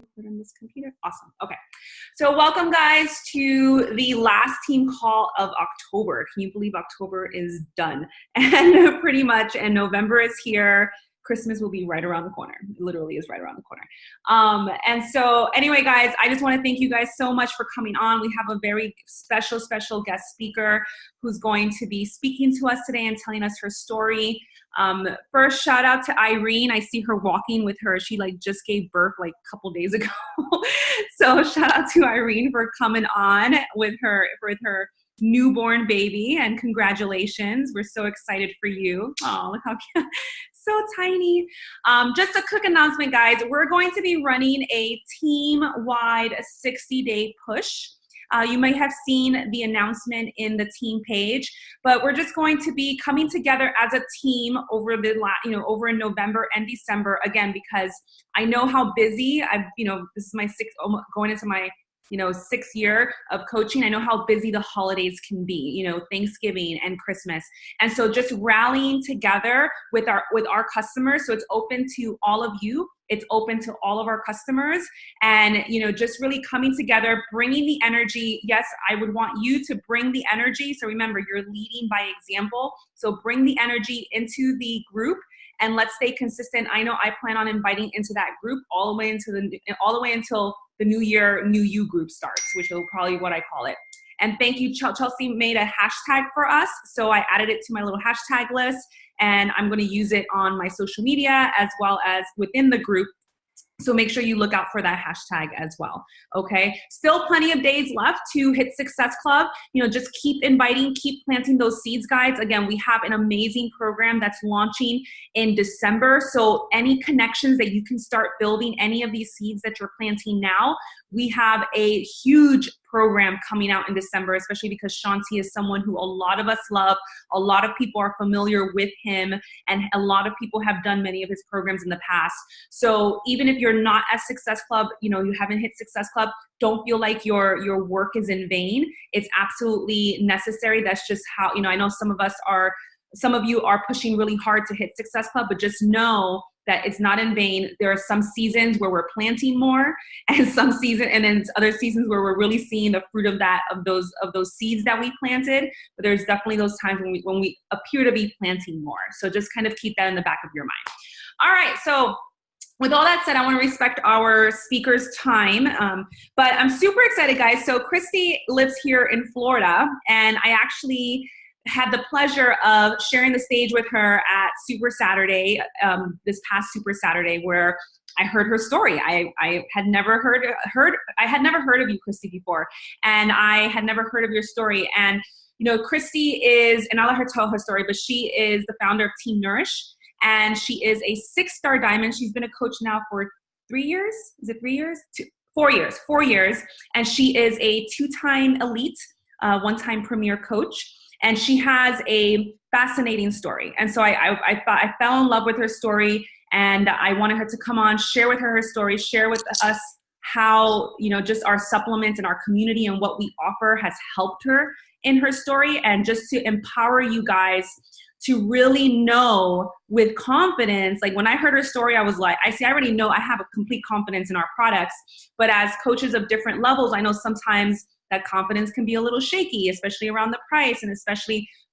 record on this computer. Awesome. Okay. So welcome guys to the last team call of October. Can you believe October is done? And pretty much, and November is here. Christmas will be right around the corner. It literally is right around the corner. And so anyway, guys, I just want to thank you guys so much for coming on. We have a very special guest speaker who's going to be speaking to us today and telling us her story. First, shout out to Irene. I see her walking with her. She like just gave birth like a couple days ago. So shout out to Irene for coming on with her newborn baby, and congratulations. We're so excited for you. Oh, look how cute. So tiny. Just a quick announcement, guys. We're going to be running a team-wide 60-day push. You may have seen the announcement in the team page, but we're just going to be coming together as a team over over in November and December, again, because I know how busy this is my going into my 6th year of coaching. I know how busy the holidays can be, Thanksgiving and Christmas. And so just rallying together with our customers. So it's open to all of you. It's open to all of our customers, and, just really coming together, bringing the energy. Yes, I would want you to bring the energy. So remember, you're leading by example. So bring the energy into the group, and let's stay consistent. I know I plan on inviting into that group all the way until the new year, new you group starts, which is probably what I call it. And thank you, Chelsea made a hashtag for us. So I added it to my little hashtag list, and I'm going to use it on my social media as well as within the group. So make sure you look out for that hashtag as well, okay? Still plenty of days left to hit Success Club. Just keep inviting, keep planting those seeds, guys. Again, we have an amazing program that's launching in December. So any connections that you can start building, any of these seeds that you're planting now, we have a huge program coming out in December, especially because Shanti is someone who a lot of us love. A lot of people are familiar with him, and a lot of people have done many of his programs in the past. So even if you're not at Success Club, you haven't hit Success Club, don't feel like your work is in vain. It's absolutely necessary. That's just how, I know some of you are pushing really hard to hit Success Club, but just know that it's not in vain. There are some seasons where we're planting more, and then other seasons where we're really seeing the fruit of those seeds that we planted. But there's definitely those times when we appear to be planting more. So just kind of keep that in the back of your mind. All right, so with all that said, I want to respect our speaker's time, but I'm super excited, guys. So Christy lives here in Florida, and I actually had the pleasure of sharing the stage with her at Super Saturday, this past Super Saturday, where I heard her story. I had never heard of you, Christy, before, and I had never heard of your story. And Christy is, and I'll let her tell her story, but she is the founder of Team Nourish, and she is a 6-star diamond. She's been a coach now for 3 years. Is it 3 years? 4 years. 4 years, and she is a 2-time elite, 1-time premier coach. And she has a fascinating story. And so I fell in love with her story, and I wanted her to come on, share with her story, share with us how, just our supplements and our community and what we offer has helped her in her story, and just to empower you guys to really know with confidence. Like when I heard her story, I was like, I already know I have a complete confidence in our products, but as coaches of different levels, I know sometimes that confidence can be a little shaky, especially around the price,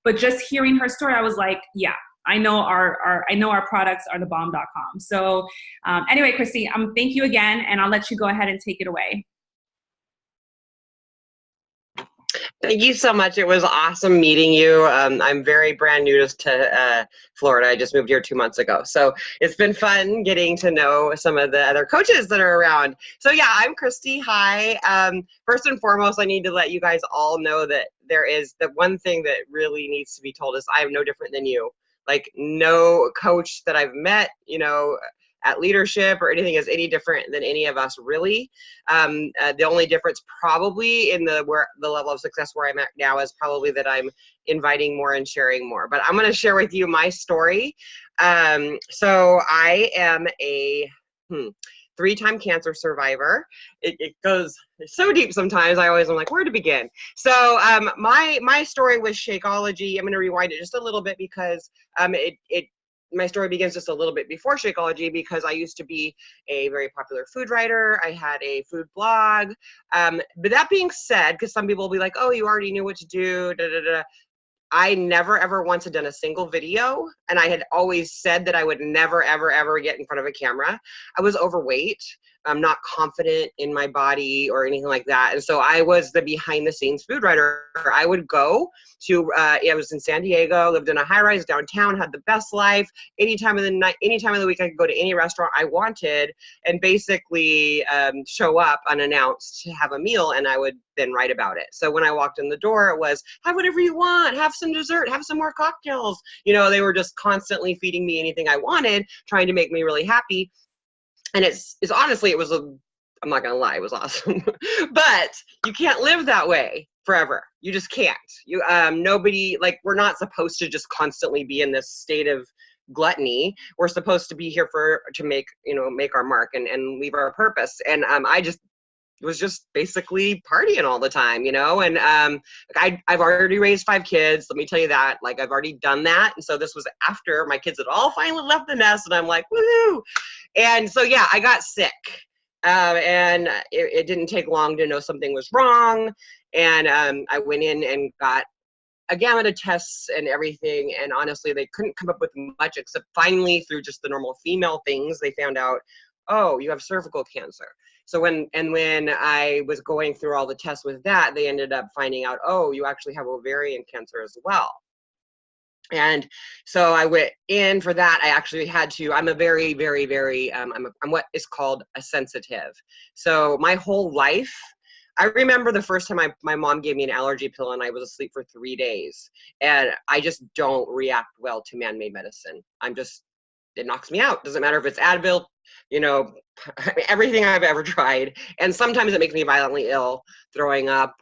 but just hearing her story, I was like, yeah, I know our products are the bomb.com. So anyway, Christy, thank you again, and I'll let you go ahead and take it away. Thank you so much. It was awesome meeting you. I'm very brand new to Florida. I just moved here 2 months ago. So it's been fun getting to know some of the other coaches that are around. So yeah, I'm Christy. Hi. First and foremost, I need to let you guys all know that there is the one thing that really needs to be told is I am no different than you. Like no coach that I've met, at leadership or anything is any different than any of us really. The only difference probably in the level of success where I'm at now is probably that I'm inviting more and sharing more. But I'm going to share with you my story. So I am a 3-time cancer survivor. It goes so deep sometimes. I'm like, where to begin? So my story with Shakeology, I'm going to rewind it just a little bit because it my story begins just a little bit before Shakeology, because I used to be a very popular food writer. I had a food blog. But that being said, because some people will be like, oh, you already knew what to do, da, da, da. I never, ever once had done a single video. And I had always said that I would never, ever, ever get in front of a camera. I was overweight. I'm not confident in my body or anything like that. And so I was the behind the scenes food writer. I would go to, I was in San Diego, lived in a high rise downtown, had the best life. Any time of the night, any time of the week, I could go to any restaurant I wanted and basically show up unannounced to have a meal, and I would then write about it. So when I walked in the door, it was, have whatever you want, have some dessert, have some more cocktails. You know, they were just constantly feeding me anything I wanted, trying to make me really happy. And it's honestly, it was I'm not gonna lie, it was awesome. But you can't live that way forever. You just can't. You nobody, like, we're not supposed to just constantly be in this state of gluttony. We're supposed to be here to make, make our mark and leave our purpose. And I just was just basically partying all the time, and I've already raised 5 kids. Let me tell you that, like, I've already done that. And so this was after my kids had all finally left the nest, and I'm like, woohoo. And so, yeah, I got sick. And it didn't take long to know something was wrong. And I went in and got a gamut of tests and everything. And honestly, they couldn't come up with much, except finally through just the normal female things, they found out, oh, you have cervical cancer. So when I was going through all the tests with that, they ended up finding out, oh, you actually have ovarian cancer as well. And so I went in for that. I actually had to, I'm a very, very, very, I'm what is called a sensitive. So my whole life, I remember the first time my mom gave me an allergy pill and I was asleep for 3 days. And I just don't react well to man-made medicine. It knocks me out. Doesn't matter if it's Advil, everything I've ever tried. And sometimes it makes me violently ill, throwing up.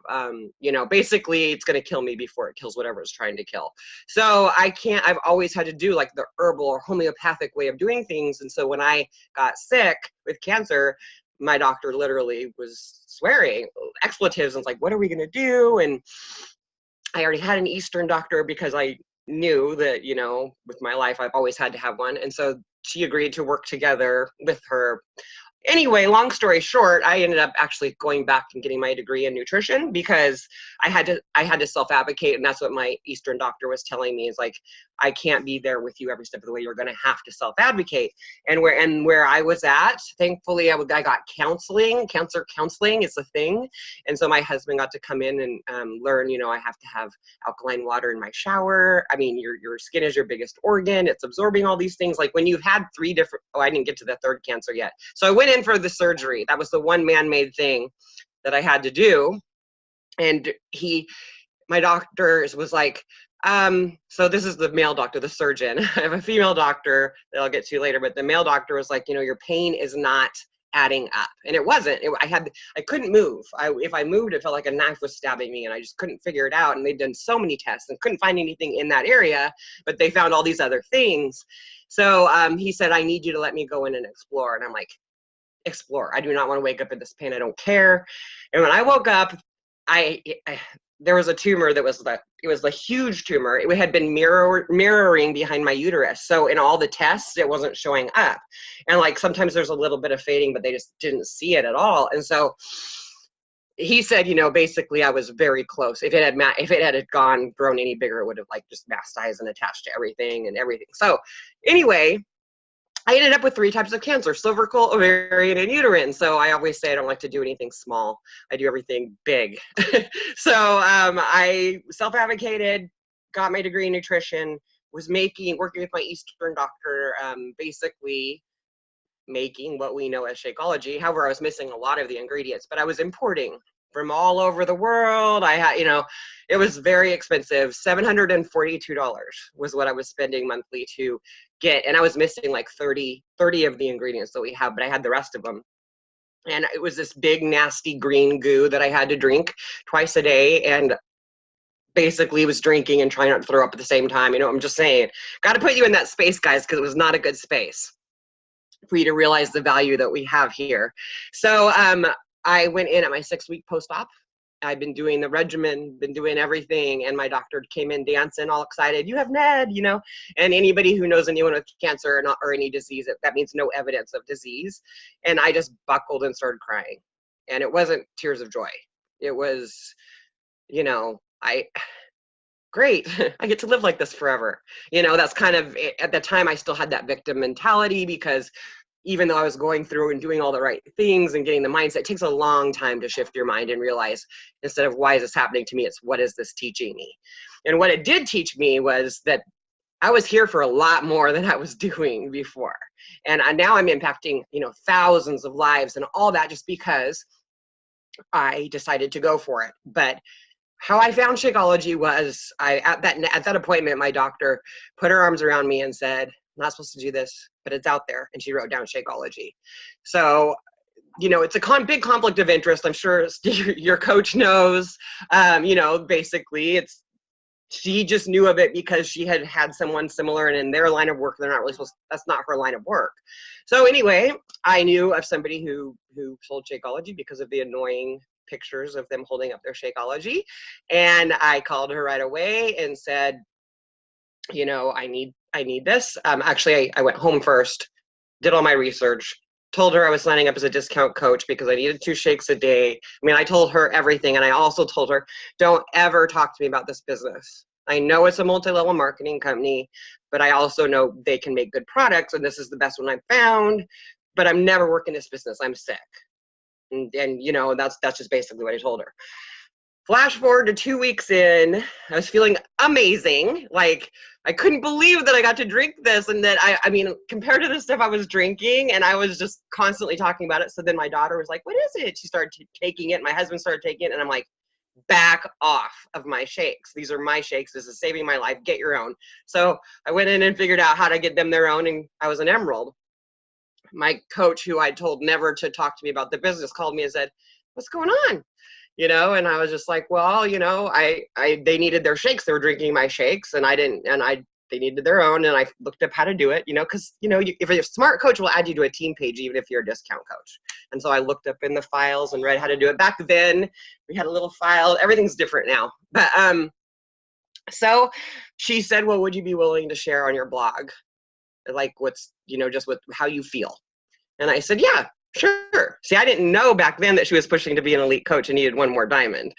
Basically it's going to kill me before it kills whatever it's trying to kill. So I've always had to do like the herbal or homeopathic way of doing things. And so when I got sick with cancer, my doctor literally was swearing expletives and was like, what are we going to do? And I already had an Eastern doctor because I knew that, with my life, I've always had to have one. And so she agreed to work together with her. Anyway, long story short, I ended up actually going back and getting my degree in nutrition because I had to self-advocate. And that's what my Eastern doctor was telling me, is like, I can't be there with you every step of the way. You're going to have to self-advocate. And where I was at, thankfully, I got counseling. Cancer counseling is a thing. And so my husband got to come in and learn, I have to have alkaline water in my shower. I mean, your skin is your biggest organ. It's absorbing all these things. Like when you've had 3 different, I didn't get to the 3rd cancer yet. So I went in for the surgery. That was the one man-made thing that I had to do. And my doctor was like, so this is the male doctor, the surgeon. I have a female doctor that I'll get to later, but the male doctor was like, your pain is not adding up. And it wasn't. I couldn't move. If I moved, it felt like a knife was stabbing me, and I just couldn't figure it out. And they'd done so many tests and couldn't find anything in that area, but they found all these other things. So he said, I need you to let me go in and explore. And I'm like, explore? I do not want to wake up in this pain. I don't care. And when I woke up, there was a tumor it was the huge tumor. It had been mirroring behind my uterus. So in all the tests, it wasn't showing up. And like sometimes there's a little bit of fading, but they just didn't see it at all. And so he said, basically I was very close. If it had grown any bigger, it would have like just metastasized and attached to everything. So anyway, I ended up with 3 types of cancer: cervical, ovarian, and uterine. So I always say I don't like to do anything small. I do everything big. So I self-advocated, got my degree in nutrition, was working with my Eastern doctor, basically making what we know as Shakeology. However, I was missing a lot of the ingredients, but I was importing from all over the world. I had, it was very expensive. $742 was what I was spending monthly to get. And I was missing like 30 of the ingredients that we have, but I had the rest of them. And it was this big, nasty green goo that I had to drink twice a day. And basically was drinking and trying not to throw up at the same time. I'm just saying, got to put you in that space, guys, because it was not a good space for you to realize the value that we have here. So, I went in at my 6-week post-op, I've been doing the regimen, been doing everything. And my doctor came in dancing, all excited. You have NED, you know, and anybody who knows anyone with cancer or any disease, that means no evidence of disease. And I just buckled and started crying. And it wasn't tears of joy. It was, you know, great, I get to live like this forever. You know, that's kind of, at the time I still had that victim mentality, because even though I was going through and doing all the right things and getting the mindset, it takes a long time to shift your mind and realize, instead of why is this happening to me, it's what is this teaching me? And what it did teach me was that I was here for a lot more than I was doing before. And now I'm impacting, you know, thousands of lives and all that, just because I decided to go for it. But how I found Shakeology was, at that appointment, my doctor put her arms around me and said, "I'm not supposed to do this, but it's out there." And she wrote down Shakeology. So, you know, it's a big conflict of interest. I'm sure your coach knows. You know, basically, she just knew of it because she had someone similar, and in their line of work, they're not really supposed. That's not her line of work. So anyway, I knew of somebody who sold Shakeology because of the annoying pictures of them holding up their Shakeology. And I called her right away and said, you know, I need this. Actually, I went home first, did all my research, told her I was signing up as a discount coach because I needed 2 shakes a day. I mean, I told her everything. And I also told her, don't ever talk to me about this business. I know it's a multi-level marketing company, but I also know they can make good products, and this is the best one I've found, but I'm never working this business. I'm sick. And you know, that's just basically what I told her. Flash forward to 2 weeks in, I was feeling amazing. Like, I couldn't believe that I got to drink this, and that I mean, compared to the stuff I was drinking, and I was just constantly talking about it. So then my daughter was like, "What is it?" She started taking it. My husband started taking it, and I'm like, back off of my shakes. These are my shakes. This is saving my life. Get your own. So I went in and figured out how to get them their own, and I was an emerald. My coach, who I told never to talk to me about the business, called me and said, "What's going on?" You know, and I was just like, well, you know, they needed their shakes. They were drinking my shakes, and they needed their own. And I looked up how to do it, you know, because, you know, if you're a smart coach, will add you to a team page, even if you're a discount coach. And so I looked up in the files and read how to do it. Back then, we had a little file. Everything's different now. But so she said, well, would you be willing to share on your blog, like, what's, you know, just with how you feel? And I said, yeah, sure. See, I didn't know back then that she was pushing to be an elite coach and needed one more diamond.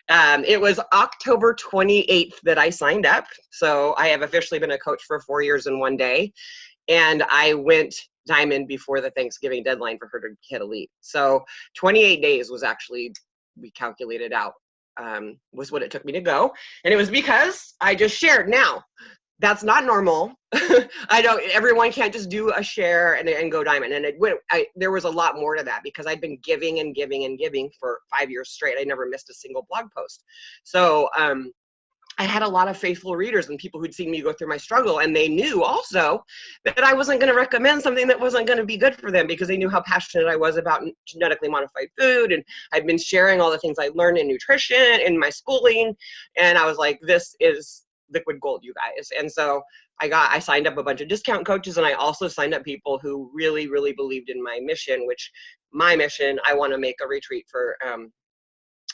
It was October 28th that I signed up. So I have officially been a coach for 4 years and 1 day. And I went diamond before the Thanksgiving deadline for her to hit elite. So 28 days was actually, we calculated out, was what it took me to go. And it was because I just shared. Now, that's not normal. Everyone can't just do a share and go diamond. And there was a lot more to that, because I'd been giving and giving and giving for 5 years straight. I never missed a single blog post. So I had a lot of faithful readers and people who'd seen me go through my struggle. And they knew also that I wasn't going to recommend something that wasn't going to be good for them, because they knew how passionate I was about genetically modified food. And I'd been sharing all the things I learned in nutrition, in my schooling. And I was like, this is liquid gold, you guys. And so I signed up a bunch of discount coaches, and I also signed up people who really, really believed in my mission, I want to make a retreat for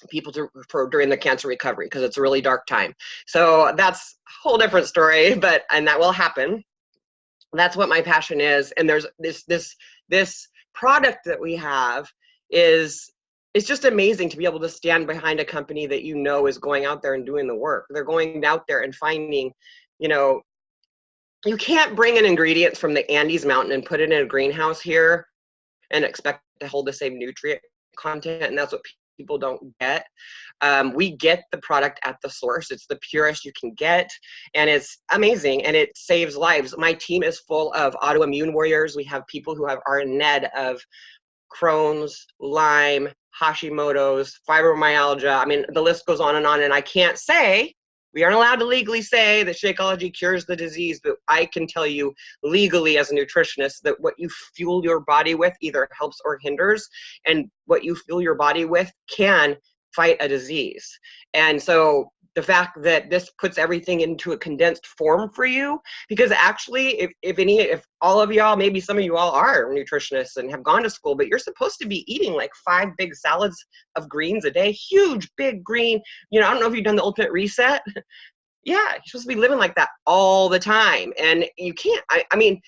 people for during the cancer recovery, because it's a really dark time. So that's a whole different story, and that will happen. That's what my passion is. And there's this product that we have it's just amazing to be able to stand behind a company that you know is going out there and doing the work. They're going out there and finding, you know, you can't bring in ingredients from the Andes Mountain and put it in a greenhouse here and expect to hold the same nutrient content. And that's what people don't get. We get the product at the source. It's the purest you can get. And it's amazing. And it saves lives. My team is full of autoimmune warriors. We have people who are in NED of Crohn's, Lyme, Hashimoto's, fibromyalgia. I mean, the list goes on. And I can't say, we aren't allowed to legally say that Shakeology cures the disease, but I can tell you legally as a nutritionist that what you fuel your body with either helps or hinders, and what you fuel your body with can fight a disease. And so the fact that this puts everything into a condensed form for you, because actually if all of y'all, maybe some of you all are nutritionists and have gone to school, but you're supposed to be eating like 5 big salads of greens a day, huge big green, I don't know if you've done the ultimate reset. Yeah, you're supposed to be living like that all the time, and you can't. I mean,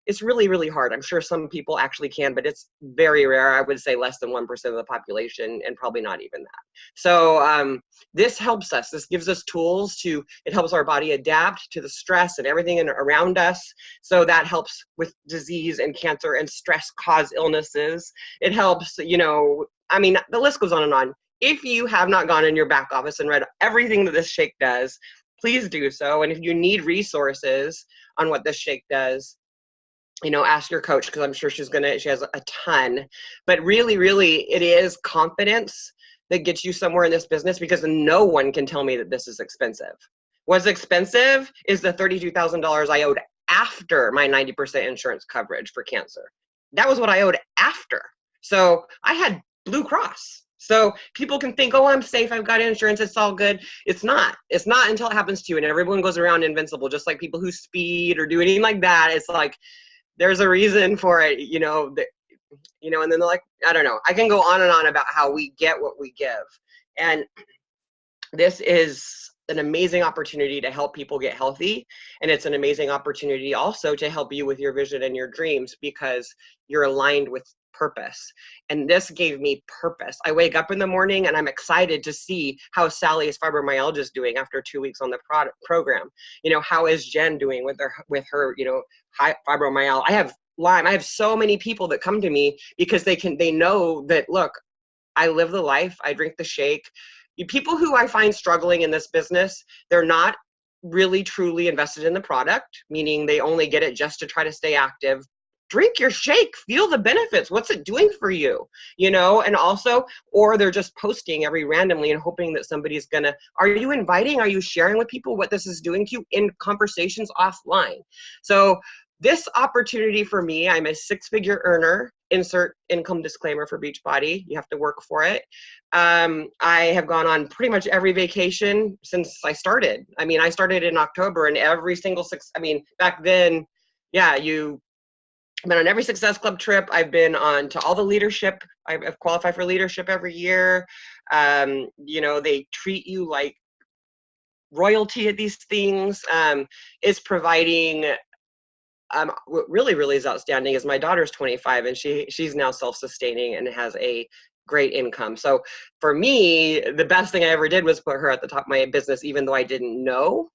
it's really, really hard. I'm sure some people actually can, but it's very rare. I would say less than 1% of the population, and probably not even that. So this helps us. This gives us tools it helps our body adapt to the stress and everything around us. So that helps with disease and cancer and stress cause illnesses. It helps, I mean, the list goes on and on. If you have not gone in your back office and read everything that this shake does, please do so. And if you need resources on what this shake does, ask your coach, because I'm sure she has a ton. But really, really, it is confidence that gets you somewhere in this business, because no one can tell me that this is expensive. What's expensive is the $32,000 I owed after my 90% insurance coverage for cancer. That was what I owed after. So I had Blue Cross. So people can think, oh, I'm safe, I've got insurance, it's all good. It's not until it happens to you, and everyone goes around invincible, just like people who speed or do anything like that. It's like, there's a reason for it, and then they're like, I don't know. I can go on and on about how we get what we give. And this is an amazing opportunity to help people get healthy. And it's an amazing opportunity also to help you with your vision and your dreams, because you're aligned with purpose. And this gave me purpose. I wake up in the morning and I'm excited to see how Sally's fibromyalgia is doing after 2 weeks on the program. How is Jen doing with her high fibromyalgia? I have Lyme. I have so many people that come to me because they know that, look, I live the life, I drink the shake. People who I find struggling in this business, they're not really truly invested in the product, meaning they only get it just to try to stay active. Drink your shake, feel the benefits. What's it doing for you? And also, or they're just posting every randomly and hoping that somebody's are you inviting, are you sharing with people what this is doing to you in conversations offline? So this opportunity for me, I'm a 6-figure earner, insert income disclaimer for Beachbody. You have to work for it. I have gone on pretty much every vacation since I started. I mean, I started in October, and every single back then, yeah, I've been on every Success Club trip. I've been on to all the leadership. I've qualified for leadership every year. They treat you like royalty at these things. It's providing, what really, really is outstanding is my daughter's 25, and she's now self-sustaining and has a great income. So for me, the best thing I ever did was put her at the top of my business, even though I didn't know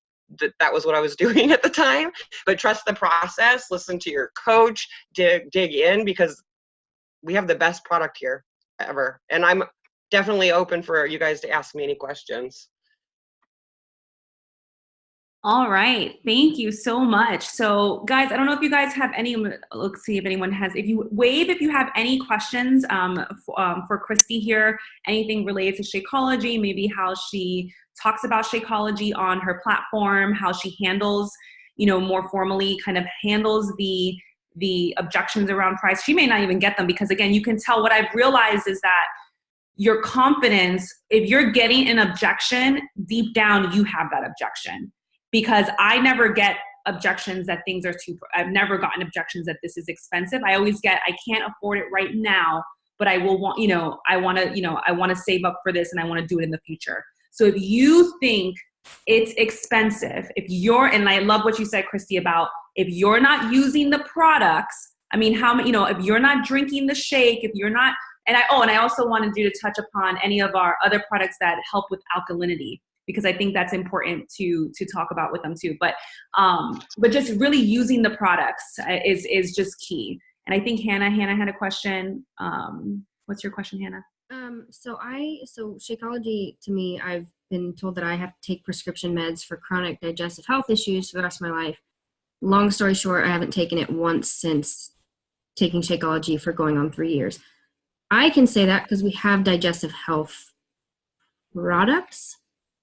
that was what I was doing at the time. But trust the process, listen to your coach, dig in, because we have the best product here ever. And I'm definitely open for you guys to ask me any questions. All right. Thank you so much. So guys, I don't know if you guys have any, let's see if anyone has, if you have any questions for Christy here, anything related to Shakeology, maybe how she talks about Shakeology on her platform, how she handles, more formally kind of handles the objections around price. She may not even get them, because again, you can tell, what I've realized is that your confidence, if you're getting an objection, deep down, you have that objection. Because I never get objections that things are I've never gotten objections that this is expensive. I always get, I can't afford it right now, but I will want, I want to save up for this and I want to do it in the future. So if you think it's expensive, and I love what you said, Christy, about if you're not using the products, I mean, if you're not drinking the shake, if you're not, and I also wanted you to touch upon any of our other products that help with alkalinity, because I think that's important to talk about with them too. But just really using the products is just key. And I think Hannah had a question. What's your question, Hannah? So Shakeology, to me, I've been told that I have to take prescription meds for chronic digestive health issues for the rest of my life. Long story short, I haven't taken it once since taking Shakeology for going on 3 years. I can say that because we have digestive health products.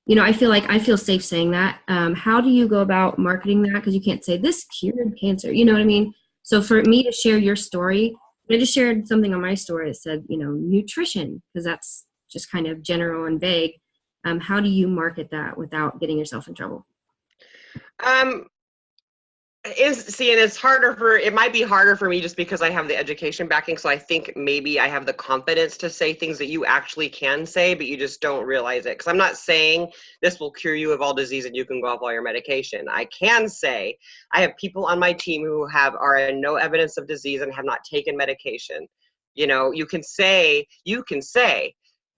I feel safe saying that. How do you go about marketing that? Because you can't say this cured cancer. You know what I mean? So for me to share your story, I just shared something on my story that said, nutrition, because that's just kind of general and vague. How do you market that without getting yourself in trouble? And it might be harder for me just because I have the education backing. So I think maybe I have the confidence to say things that you actually can say, but you just don't realize it. Because I'm not saying this will cure you of all disease and you can go off all your medication. I can say I have people on my team who are in no evidence of disease and have not taken medication. You can say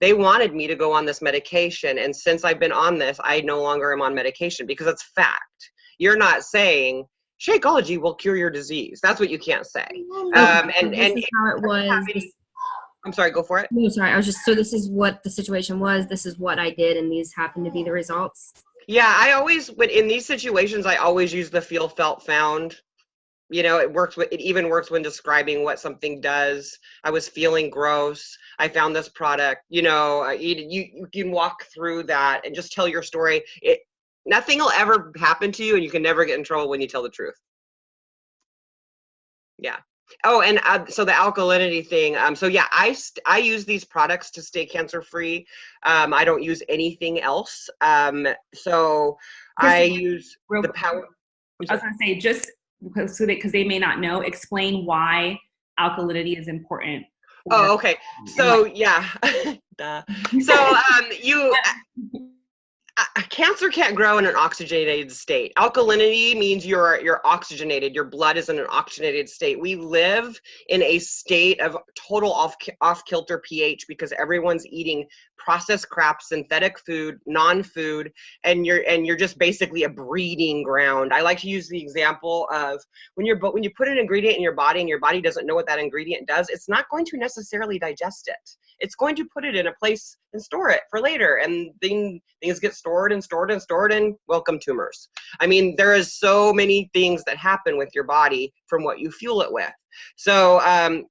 they wanted me to go on this medication, and since I've been on this, I no longer am on medication, because it's fact. You're not saying Shakeology will cure your disease. That's what you can't say. And this is how it was. I'm sorry, go for it. No, sorry. So this is what the situation was. This is what I did, and these happen to be the results. Yeah, in these situations, I always use the feel, felt, found. It even works when describing what something does. I was feeling gross. I found this product. You can walk through that and just tell your story. Nothing will ever happen to you, and you can never get in trouble when you tell the truth. Yeah. Oh, and so the alkalinity thing. So yeah, I use these products to stay cancer free. I don't use anything else. So I use the power. I was going to say, just because they may not know, explain why alkalinity is important. Oh, okay. So yeah. So cancer can't grow in an oxygenated state. Alkalinity means you're oxygenated. Your blood is in an oxygenated state. We live in a state of total off-kilter pH because everyone's eating processed crap, synthetic food, non-food, and you're just basically a breeding ground. I like to use the example of when you put an ingredient in your body and your body doesn't know what that ingredient does, it's not going to necessarily digest it. It's going to put it in a place and store it for later, and then things get stored and stored and stored, and welcome tumors. I mean, there is so many things that happen with your body from what you fuel it with. So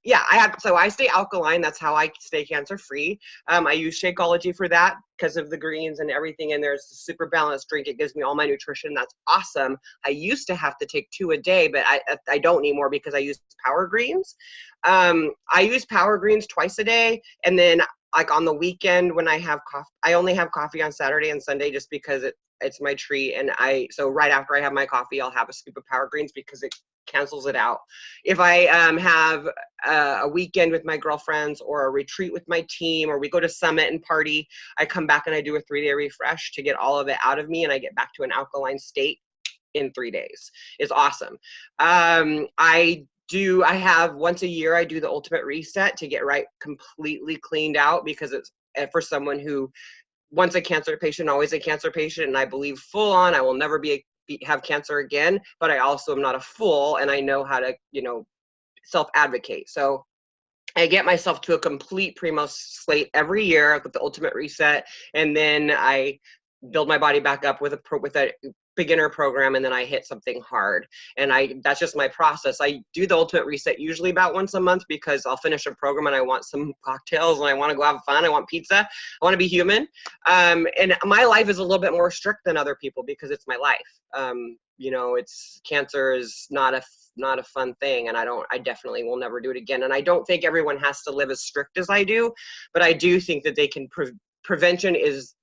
yeah, I stay alkaline. That's how I stay cancer free. I use Shakeology for that because of the greens and everything in there. It's a super balanced drink. It gives me all my nutrition. That's awesome. I used to have to take 2 a day, but I don't anymore because I use Power Greens. I use Power Greens twice a day, and then like on the weekend when I have coffee, I only have coffee on Saturday and Sunday just because it's my treat. And so right after I have my coffee, I'll have a scoop of Power Greens because it cancels it out. If I have a weekend with my girlfriends or a retreat with my team, or we go to Summit and party, I come back and I do a 3-day refresh to get all of it out of me, and I get back to an alkaline state in 3 days. It's awesome. I have once a year, I do the ultimate reset to get completely cleaned out, because it's for someone who once a cancer patient, always a cancer patient. And I believe full on, I will never have cancer again, but I also am not a fool, and I know how to, self-advocate. So I get myself to a complete primo slate every year with the ultimate reset. And then I build my body back up with a beginner program, and then I hit something hard. And that's just my process. I do the ultimate reset usually about once a month, because I'll finish a program and I want some cocktails and I want to go have fun. I want pizza. I want to be human. And my life is a little bit more strict than other people because it's my life. Cancer is not a fun thing, and I definitely will never do it again. And I don't think everyone has to live as strict as I do, but I do think that they can prevention is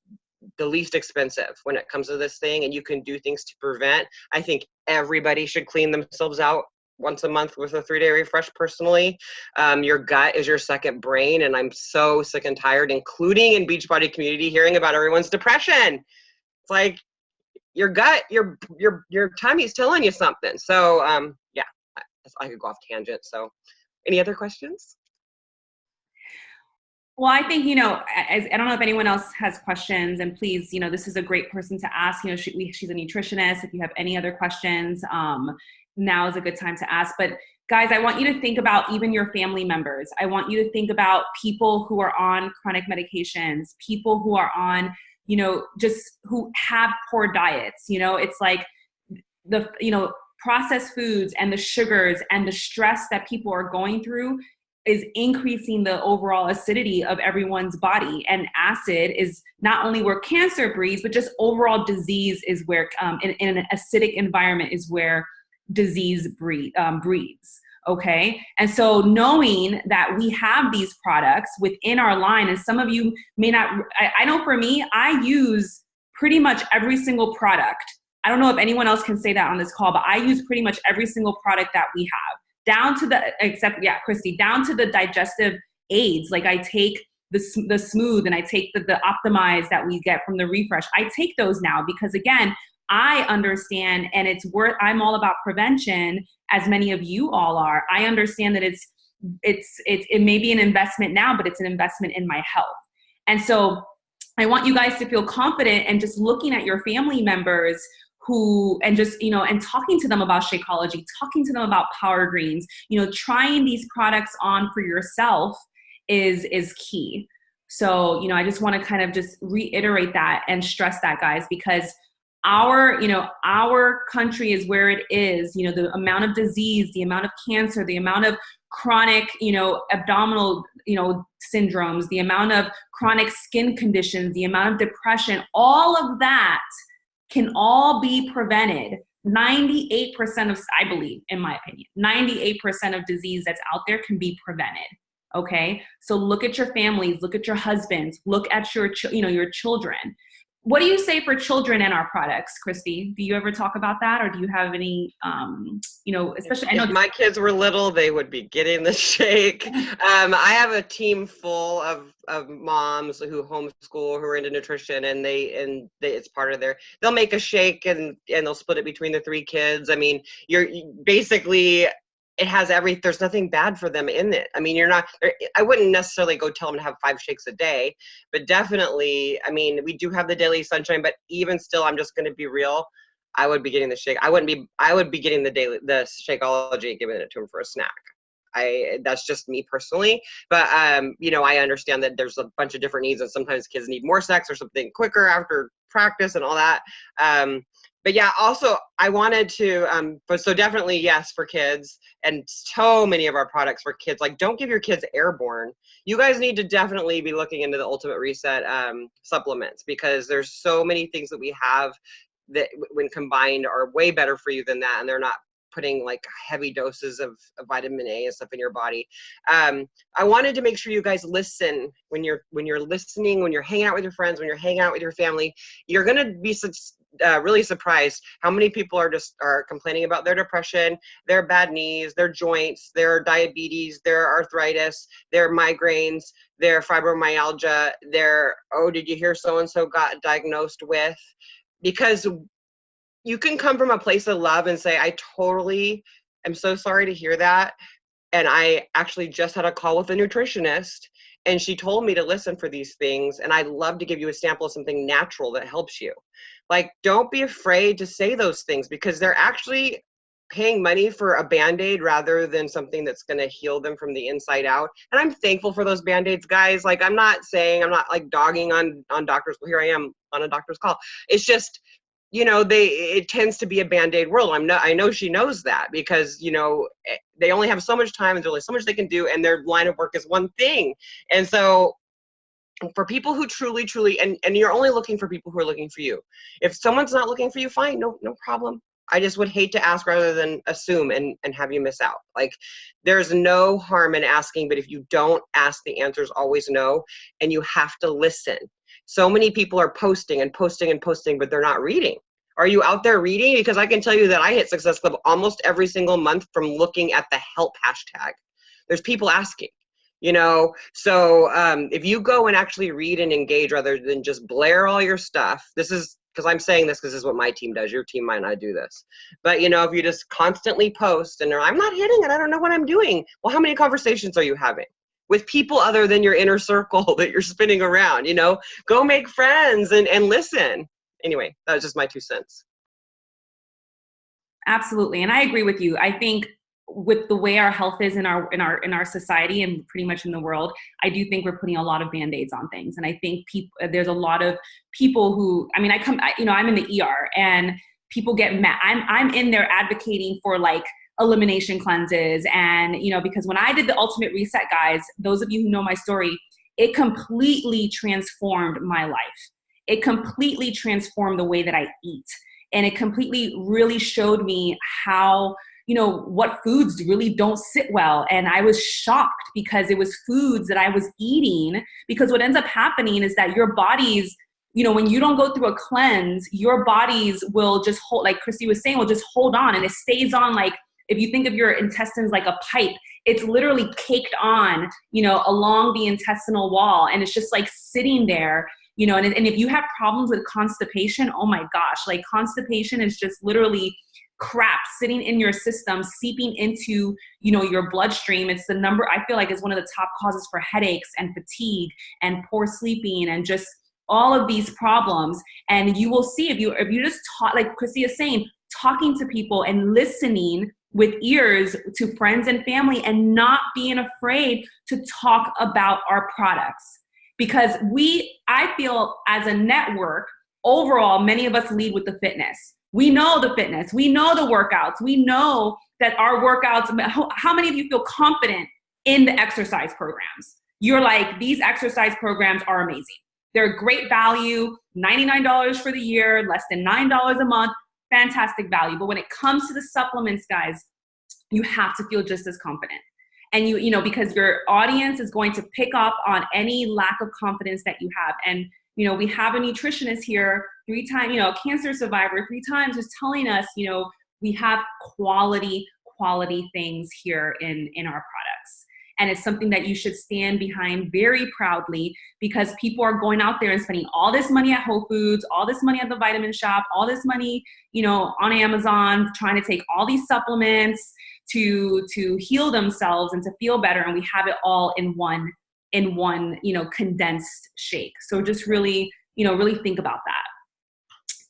the least expensive when it comes to this thing, and you can do things to prevent. I think everybody should clean themselves out once a month with a 3-day refresh personally. Your gut is your second brain, and I'm so sick and tired, including in Beachbody community, hearing about everyone's depression. It's like your gut, your tummy's telling you something. So yeah, I could go off tangent. So any other questions? Well, I think, I don't know if anyone else has questions, and please, this is a great person to ask. She's a nutritionist. If you have any other questions, now is a good time to ask. But guys, I want you to think about even your family members. I want you to think about people who are on chronic medications, people who are on, just who have poor diets. It's like the, processed foods and the sugars and the stress that people are going through is increasing the overall acidity of everyone's body. And acid is not only where cancer breeds, but just overall disease is where, in an acidic environment is where disease breeds. Okay. And so knowing that we have these products within our line, and some of you may not, I know for me, I use pretty much every single product. I don't know if anyone else can say that on this call, but I use pretty much every single product that we have, down to the, except, yeah, Christy, down to the digestive aids. Like I take the Smooth and I take the Optimize that we get from the Refresh. I take those now because, again, I understand, and I'm all about prevention, as many of you all are. I understand that it may be an investment now, but it's an investment in my health. And so I want you guys to feel confident and just looking at your family members and just, and talking to them about Shakeology, talking to them about Power Greens, trying these products on for yourself is key. So, I just want to kind of just reiterate that and stress that, guys, because our country is where it is, the amount of disease, the amount of cancer, the amount of chronic, abdominal, syndromes, the amount of chronic skin conditions, the amount of depression, all of that can all be prevented. 98% of, I believe, in my opinion, 98% of disease that's out there can be prevented. Okay. So look at your families, look at your husbands, look at your children. What do you say for children and our products, Christy? Do you ever talk about that, or do you have any, especially? If my kids were little, they would be getting the shake. I have a team full of moms who homeschool, who are into nutrition, and it's part of they'll make a shake and they'll split it between the 3 kids. I mean, basically, it has there's nothing bad for them in it. I mean, I wouldn't necessarily go tell them to have 5 shakes a day, but definitely, I mean, we do have the daily sunshine, but even still, I'm just going to be real. I would be getting the shake. I would be getting the Shakeology and giving it to them for a snack. That's just me personally, but I understand that there's a bunch of different needs, and sometimes kids need more snacks or something quicker after practice and all that. But yeah, also I wanted to, so definitely yes for kids, and so many of our products for kids. Like, don't give your kids Airborne. You guys need to definitely be looking into the Ultimate Reset supplements, because there's so many things that we have that when combined are way better for you than that, and they're not putting like heavy doses of vitamin A and stuff in your body. I wanted to make sure you guys listen when you're listening, when you're hanging out with your friends, when you're hanging out with your family. You're gonna be really surprised how many people are complaining about their depression, their bad knees, their joints, their diabetes, their arthritis, their migraines, their fibromyalgia, did you hear so-and-so got diagnosed with? Because you can come from a place of love and say, I totally am so sorry to hear that. And I actually just had a call with a nutritionist, and she told me to listen for these things. And I'd love to give you a sample of something natural that helps you. Like, don't be afraid to say those things, because they're actually paying money for a Band-Aid rather than something that's going to heal them from the inside out. And I'm thankful for those Band-Aids, guys. Like, I'm not like dogging on doctors. Well, here I am on a doctor's call. It's just, it tends to be a Band-Aid world. I know she knows that, because, they only have so much time and there's only so much they can do, and their line of work is one thing. And so for people who truly, and you're only looking for people who are looking for you. If someone's not looking for you, fine, no problem. I just would hate to ask rather than assume and have you miss out. Like, there's no harm in asking, but if you don't ask, the answer is always no, and you have to listen. So many people are posting and posting and posting, but they're not reading. Are you out there reading? Because I can tell you that I hit Success Club almost every single month from looking at the help hashtag. There's people asking, so if you go and actually read and engage rather than just blare all your stuff, this is, because I'm saying this because this is what my team does. Your team might not do this. But, if you just constantly post and I'm not hitting it, I don't know what I'm doing. Well, how many conversations are you having with people other than your inner circle that you're spinning around? Go make friends and listen. Anyway, that was just my 2 cents. Absolutely. And I agree with you. I think with the way our health is in our society and pretty much in the world, I do think we're putting a lot of Band-Aids on things. And I think there's a lot of people who, I'm in the ER, and people get mad. I'm in there advocating for like elimination cleanses. And, because when I did the Ultimate Reset, guys, those of you who know my story, it completely transformed my life. It completely transformed the way that I eat. And it completely really showed me how what foods really don't sit well. And I was shocked because it was foods that I was eating, because what ends up happening is that your bodies, when you don't go through a cleanse, your bodies will just hold, like Christy was saying, will just hold on, and it stays on. Like, if you think of your intestines like a pipe, it's literally caked on, along the intestinal wall, and it's just like sitting there, and if you have problems with constipation, oh my gosh, like constipation is just literally crap sitting in your system, seeping into, your bloodstream. It's the number, I feel like, is one of the top causes for headaches and fatigue and poor sleeping and just all of these problems. And you will see, if you just talk, like Christy is saying, talking to people and listening with ears to friends and family, and not being afraid to talk about our products. Because I feel as a network, overall, many of us lead with the fitness. We know the fitness, we know the workouts, we know that our workouts, how many of you feel confident in the exercise programs? You're like, these exercise programs are amazing. They're great value, $99 for the year, less than $9 a month, fantastic value. But when it comes to the supplements, guys, you have to feel just as confident. And because your audience is going to pick up on any lack of confidence that you have. And, we have a nutritionist here 3 times, a cancer survivor 3 times, who's telling us, we have quality things here in our products. And it's something that you should stand behind very proudly, because people are going out there and spending all this money at Whole Foods, all this money at the vitamin shop, all this money, on Amazon, trying to take all these supplements to heal themselves and to feel better. And we have it all in one, condensed shake. So just really, really think about that.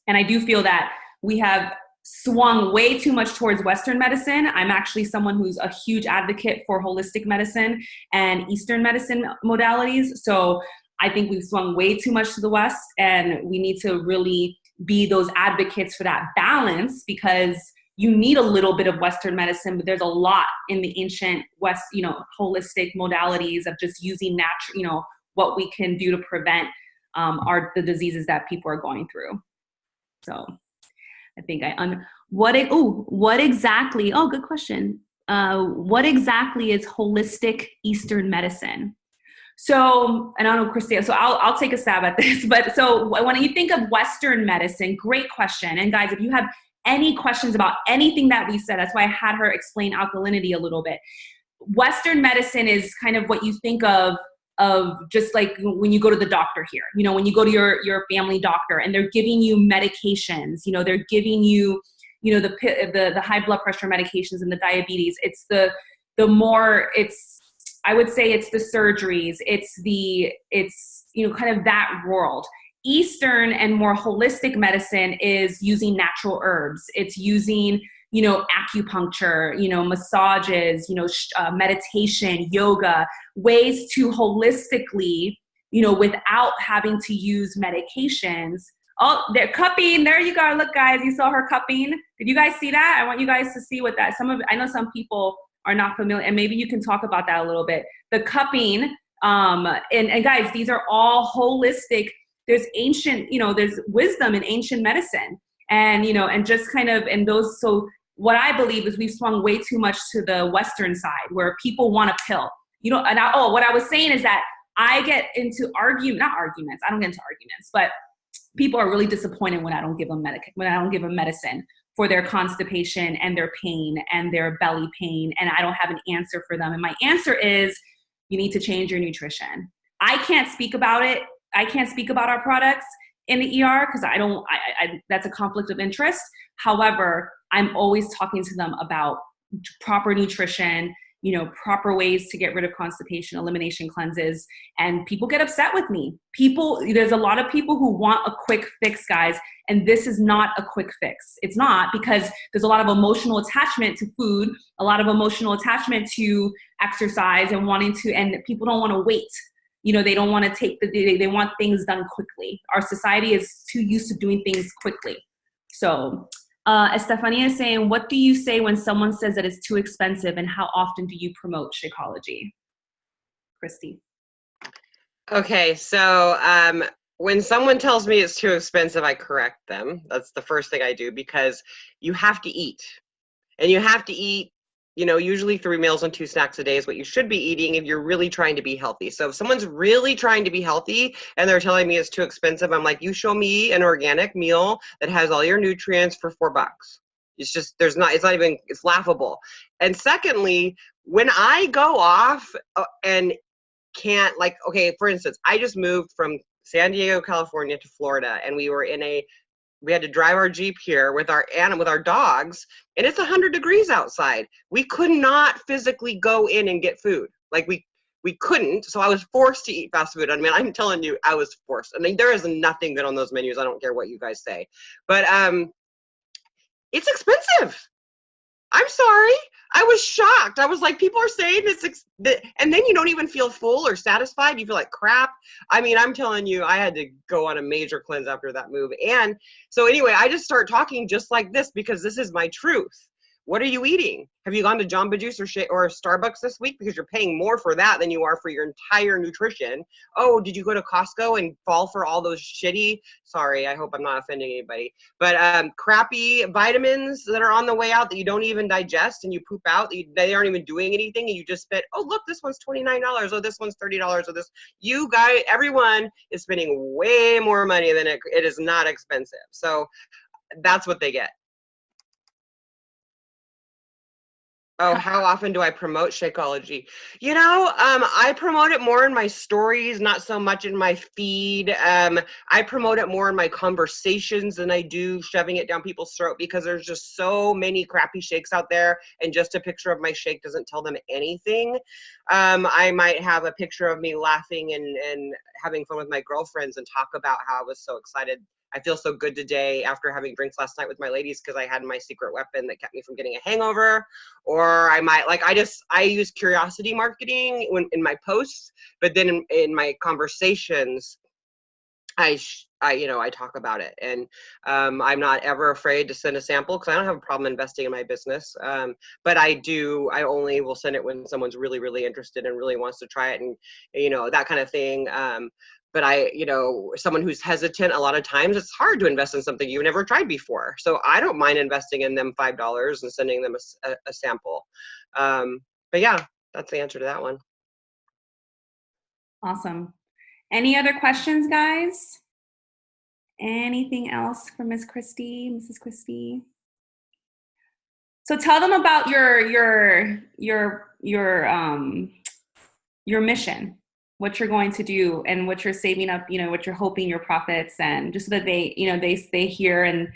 And I do feel that we have swung way too much towards Western medicine. I'm actually someone who's a huge advocate for holistic medicine and Eastern medicine modalities. So I think we've swung way too much to the West, and we need to really be those advocates for that balance, because you need a little bit of Western medicine, but there's a lot in the ancient West, holistic modalities of just using natural, what we can do to prevent the diseases that people are going through. So I think what exactly, good question. What exactly is holistic Eastern medicine? So, and I don't know, Christy, so I'll take a stab at this, but so when you think of Western medicine, great question. And guys, if you have any questions about anything that we said, that's why I had her explain alkalinity a little bit. Western medicine is kind of what you think of just like when you go to the doctor here, when you go to your family doctor and they're giving you medications, they're giving you, the high blood pressure medications and the diabetes. It's I would say it's the surgeries, it's kind of that world. Eastern and more holistic medicine is using natural herbs. It's using, acupuncture, massages, meditation, yoga, ways to holistically, without having to use medications. Oh, they're cupping. There you go. Look, guys, you saw her cupping. Did you guys see that? I want you guys to see what that, I know some people are not familiar, and maybe you can talk about that a little bit. The cupping, and guys, these are all holistic. There's ancient, there's wisdom in ancient medicine, and, and just kind of, and those, so what I believe is we've swung way too much to the Western side where people want a pill, what I was saying is that I get into I don't get into arguments, but people are really disappointed when I don't give them medicine for their constipation and their pain and their belly pain, and I don't have an answer for them. And my answer is, you need to change your nutrition. I can't speak about it. I can't speak about our products in the ER because that's a conflict of interest. However, I'm always talking to them about proper nutrition, proper ways to get rid of constipation, elimination cleanses, and people get upset with me. There's a lot of people who want a quick fix, guys, and this is not a quick fix. It's not, because there's a lot of emotional attachment to food, a lot of emotional attachment to exercise and people don't want to wait. They don't want to they want things done quickly. Our society is too used to doing things quickly. So Estefania is saying, what do you say when someone says that it's too expensive, and how often do you promote Shakeology? Christy. Okay, so when someone tells me it's too expensive, I correct them. That's the first thing I do, because you have to eat. And you have to eat, usually 3 meals and 2 snacks a day is what you should be eating if you're really trying to be healthy. So if someone's really trying to be healthy and they're telling me it's too expensive, I'm like, you show me an organic meal that has all your nutrients for $4. It's just, it's laughable. And secondly, when I go off and can't, like, okay, for instance, I just moved from San Diego, California to Florida, and we had to drive our Jeep here with our dogs, and it's 100 degrees outside. We could not physically go in and get food. Like we couldn't, so I was forced to eat fast food. I mean, I'm telling you, I was forced. I mean, there is nothing good on those menus. I don't care what you guys say. But it's expensive. I'm sorry. I was shocked. I was like, people are saying and then you don't even feel full or satisfied. You feel like crap. I mean, I'm telling you, I had to go on a major cleanse after that move. And so anyway, I just start talking just like this because this is my truth. What are you eating? Have you gone to Jamba Juice or Starbucks this week? Because you're paying more for that than you are for your entire nutrition. Oh, did you go to Costco and fall for all those shitty, sorry, I hope I'm not offending anybody, but crappy vitamins that are on the way out that you don't even digest and you poop out, they aren't even doing anything, and you just spent, oh, look, this one's $29, oh, this one's $30, or this. You guys, everyone is spending way more money than it is not expensive. So that's what they get. Oh, how often do I promote Shakeology? I promote it more in my stories, not so much in my feed. I promote it more in my conversations than I do shoving it down people's throat, because there's just so many crappy shakes out there, and just a picture of my shake doesn't tell them anything. I might have a picture of me laughing and having fun with my girlfriends and talk about how I was so excited. I feel so good today after having drinks last night with my ladies because I had my secret weapon that kept me from getting a hangover. Or I might, like, I use curiosity marketing in my posts, but then in my conversations, I talk about it. And I'm not ever afraid to send a sample because I don't have a problem investing in my business. But I only will send it when someone's really, really interested and really wants to try it, and, that kind of thing. But someone who's hesitant, a lot of times it's hard to invest in something you've never tried before. So I don't mind investing in them $5 and sending them a sample. But yeah, that's the answer to that one. Awesome. Any other questions, guys? Anything else for Mrs. Christy? So tell them about your mission, what you're going to do, and what you're saving up, what you're hoping your profits, and just so that they stay here, and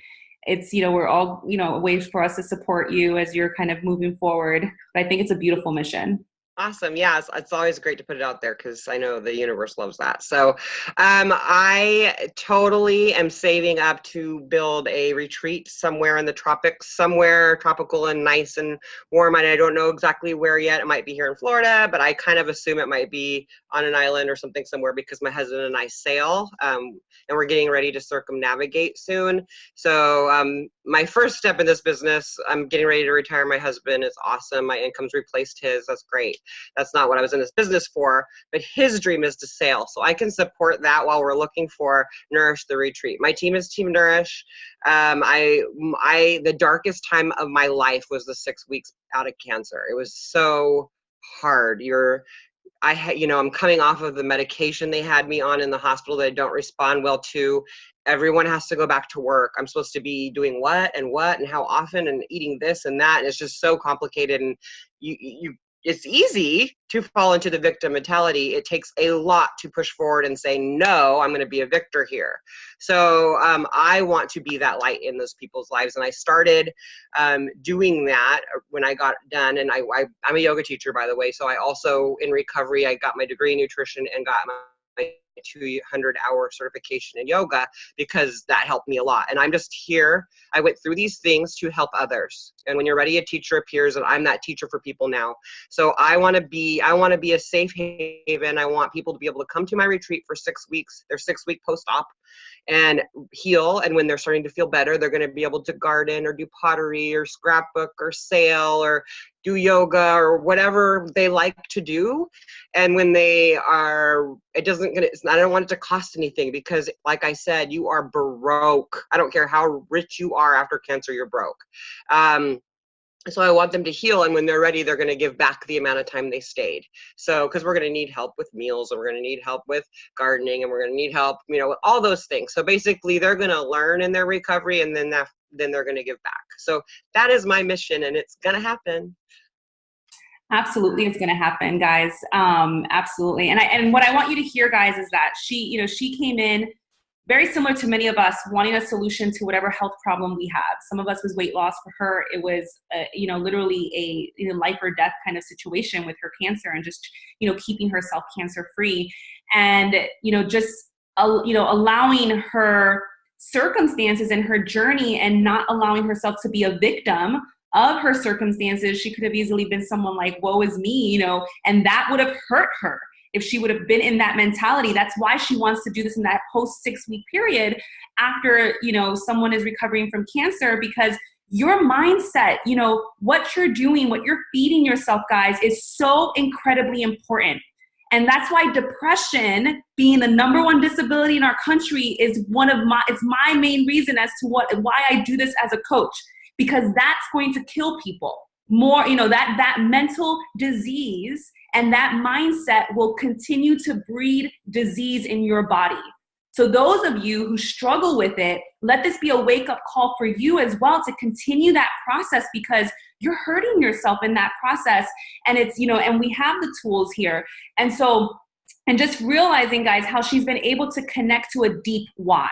it's, we're all, a way for us to support you as you're kind of moving forward. But I think it's a beautiful mission. Awesome. Yeah, it's always great to put it out there because I know the universe loves that. So I totally am saving up to build a retreat somewhere in the tropics, somewhere tropical and nice and warm. And I don't know exactly where yet. It might be here in Florida, but I kind of assume it might be on an island or something somewhere because my husband and I sail, and we're getting ready to circumnavigate soon. So my first step in this business, I'm getting ready to retire my husband. It's awesome. My income's replaced his. That's great. That's not what I was in this business for, but his dream is to sail. So I can support that while we're looking for Nourish the Retreat. My team is Team Nourish. The darkest time of my life was the 6 weeks out of cancer. It was so hard. I'm coming off of the medication they had me on in the hospital that I don't respond well to. Everyone has to go back to work. I'm supposed to be doing what and how often and eating this and that. And it's just so complicated. And it's easy to fall into the victim mentality. It takes a lot to push forward and say, no, I'm going to be a victor here. So I want to be that light in those people's lives. And I started doing that when I got done. And I'm a yoga teacher, by the way. So I also, in recovery, I got my degree in nutrition and got my 200-hour certification in yoga because that helped me a lot. And I'm just here. I went through these things to help others. And when you're ready, a teacher appears, and I'm that teacher for people now. So I want to be a safe haven. I want people to be able to come to my retreat for 6 weeks, their 6-week post-op, and heal. And when they're starting to feel better, they're going to be able to garden or do pottery or scrapbook or sail or do yoga or whatever they like to do. And when they are, I don't want it to cost anything because, like I said, you are broke. I don't care how rich you are after cancer, you're broke. So I want them to heal, and when they're ready, they're going to give back the amount of time they stayed. So, because we're going to need help with meals, and we're going to need help with gardening, and we're going to need help, with all those things. So basically, they're going to learn in their recovery, and then they're going to give back. So that is my mission, and it's going to happen. Absolutely, it's going to happen, guys. Absolutely. And what I want you to hear, guys, is that she came in very similar to many of us, wanting a solution to whatever health problem we have. Some of us was weight loss. For her, it was, literally a life or death kind of situation with her cancer, and just, keeping herself cancer free, and, allowing her circumstances and her journey, and not allowing herself to be a victim of her circumstances. She could have easily been someone like, woe is me, and that would have hurt her if she would have been in that mentality. That's why she wants to do this in that post 6-week period after, someone is recovering from cancer, because your mindset, what you're doing, what you're feeding yourself, guys, is so incredibly important. And that's why depression, being the #1 disability in our country, is it's my main reason as to why I do this as a coach, because that's going to kill people more. That mental disease and that mindset will continue to breed disease in your body. So those of you who struggle with it, let this be a wake-up call for you as well, to continue that process, because you're hurting yourself in that process. And it's, and we have the tools here. And just realizing, guys, how she's been able to connect to a deep why.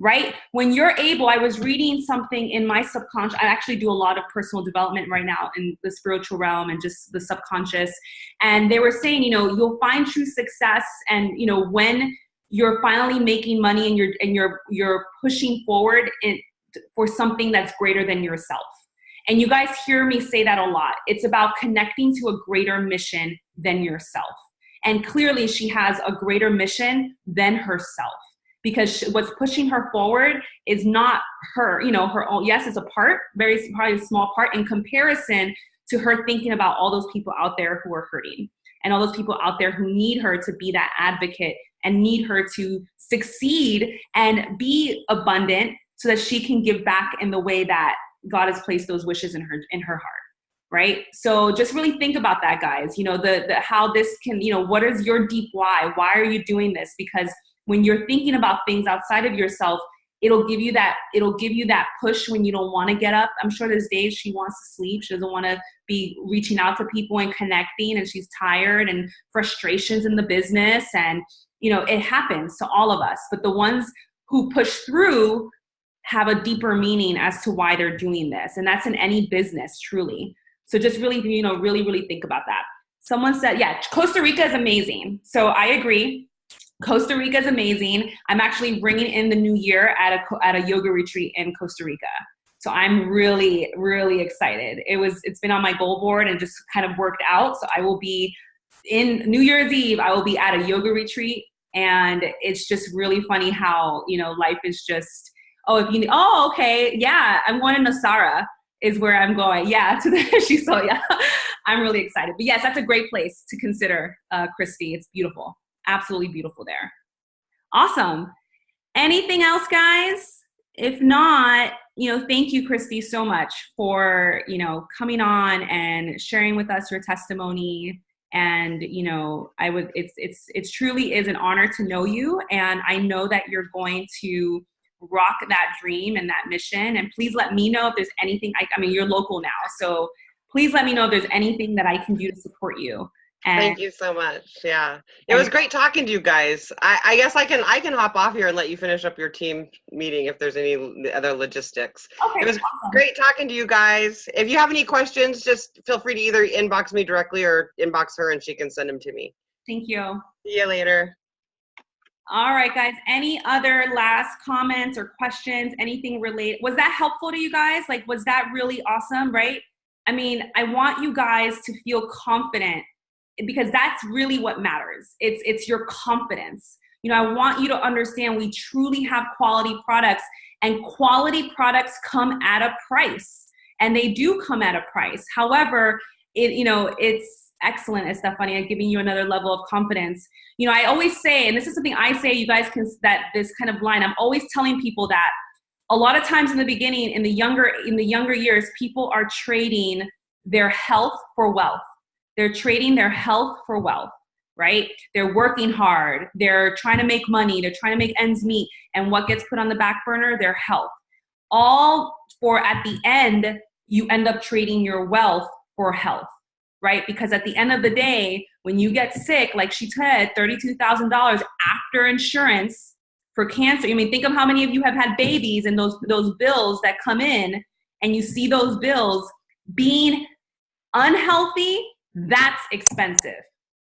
Right? When you're able, I was reading something in my subconscious. I actually do a lot of personal development right now in the spiritual realm and just the subconscious. And they were saying, you'll find true success, and, when you're finally making money, and you're pushing forward for something that's greater than yourself. And you guys hear me say that a lot. It's about connecting to a greater mission than yourself. And clearly she has a greater mission than herself, because what's pushing her forward is not her, her own. Yes, it's a part, probably a small part in comparison to her thinking about all those people out there who are hurting, and all those people out there who need her to be that advocate, and need her to succeed and be abundant, so that she can give back in the way that God has placed those wishes in her heart. Right? So just really think about that, guys. How this can, what is your deep why? Why are you doing this? Because when you're thinking about things outside of yourself, it'll give you that push when you don't want to get up. I'm sure there's days she wants to sleep. She doesn't want to be reaching out to people and connecting, and she's tired, and frustrations in the business. And, it happens to all of us. But the ones who push through have a deeper meaning as to why they're doing this. And that's in any business, truly. So just really, really, really think about that. Someone said, yeah, Costa Rica is amazing. So I agree. Costa Rica is amazing. I'm actually bringing in the new year at a yoga retreat in Costa Rica. So I'm really, really excited. It's been on my goal board and just kind of worked out. So I will be in New Year's Eve. I will be at a yoga retreat, and it's just really funny how, life is just, okay. Yeah. I'm going to Nosara is where I'm going. Yeah. Yeah. I'm really excited. But yes, that's a great place to consider, Christy. It's beautiful. Absolutely beautiful there. Awesome. Anything else, guys? If not, thank you, Christy, so much for, coming on and sharing with us your testimony. And, it's truly is an honor to know you. And I know that you're going to rock that dream and that mission. And please let me know if there's anything, you're local now. So please let me know if there's anything that I can do to support you. And thank you so much. Yeah, it was great talking to you guys. I guess I can hop off here and let you finish up your team meeting if there's any other logistics. Okay, it was awesome. Great talking to you guys. If you have any questions, just feel free to either inbox me directly or inbox her, and she can send them to me. Thank you. See you later. All right, guys. Any other last comments or questions? Anything related? Was that helpful to you guys? Was that really awesome? Right? I want you guys to feel confident, because that's really what matters. It's your confidence. I want you to understand we truly have quality products, and quality products come at a price, and they do come at a price. However, it's excellent, as Stephanie, I'm giving you another level of confidence. I always say, and this is something I say, you guys can, that this kind of line, I'm always telling people that a lot of times in the beginning, in the younger years, people are trading their health for wealth. They're trading their health for wealth, right? They're working hard. They're trying to make money. They're trying to make ends meet. And what gets put on the back burner? Their health. All for, at the end, you end up trading your wealth for health, right? Because at the end of the day, when you get sick, like she said, $32,000 after insurance for cancer. I mean, think of how many of you have had babies and those bills that come in, and you see those bills. Being unhealthy, that's expensive.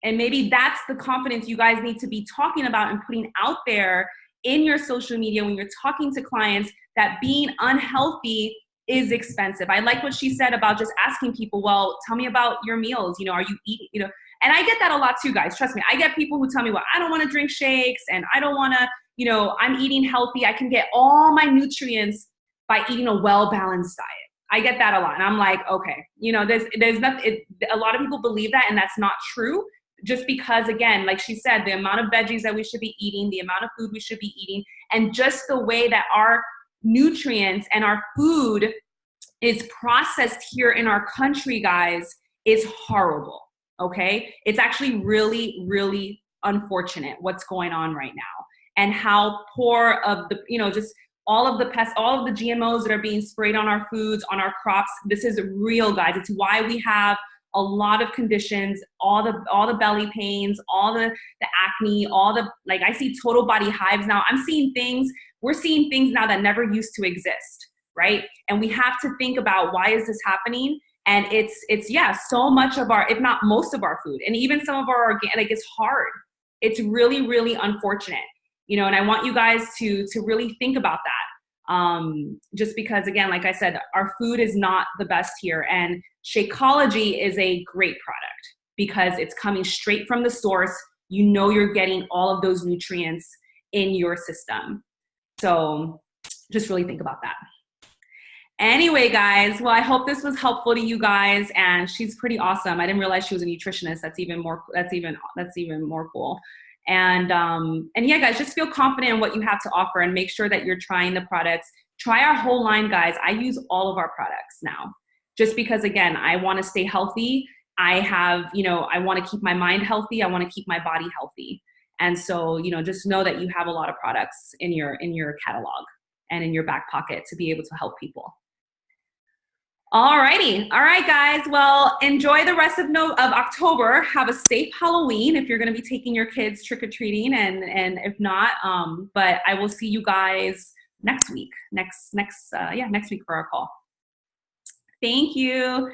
And maybe that's the confidence you guys need to be talking about and putting out there in your social media when you're talking to clients, that being unhealthy is expensive. I like what she said about just asking people, well, tell me about your meals. You know, are you eating, you know, and I get that a lot too, guys. Trust me. I get people who tell me, well, I don't want to drink shakes and I don't want to, you know, I'm eating healthy. I can get all my nutrients by eating a well-balanced diet. I get that a lot. And I'm like, okay, you know, there's nothing, a lot of people believe that, and that's not true. Just because, again, like she said, the amount of veggies that we should be eating, the amount of food we should be eating, and just the way that our nutrients and our food is processed here in our country, guys, is horrible, okay? It's actually really, really unfortunate what's going on right now, and how poor of the, you know, just all of the pests, all of the GMOs that are being sprayed on our foods, on our crops. This is real, guys. It's why we have a lot of conditions, all the belly pains, all the acne, all the, like, I see total body hives now. We're seeing things now that never used to exist, right? And we have to think about, why is this happening? And it's yeah, so much of our, if not most of our food, and even some of our organic, it's hard. It's really, really unfortunate, you know, and I want you guys to really think about that. Just because, again, like I said, our food is not the best here, and Shakeology is a great product because it's coming straight from the source. You know, you're getting all of those nutrients in your system. So just really think about that. Anyway, guys, well, I hope this was helpful to you guys, and she's pretty awesome. I didn't realize she was a nutritionist. That's even more cool. And yeah, guys, just feel confident in what you have to offer, and make sure that you're trying the products. Try our whole line, guys. I use all of our products now, just because, again, I want to stay healthy. I have, you know, I want to keep my mind healthy. I want to keep my body healthy. And so, you know, just know that you have a lot of products in your catalog and in your back pocket to be able to help people. Alrighty. All right, guys. Well, enjoy the rest of October. Have a safe Halloween if you're going to be taking your kids trick-or-treating, and if not, but I will see you guys next week. Next week for our call. Thank you.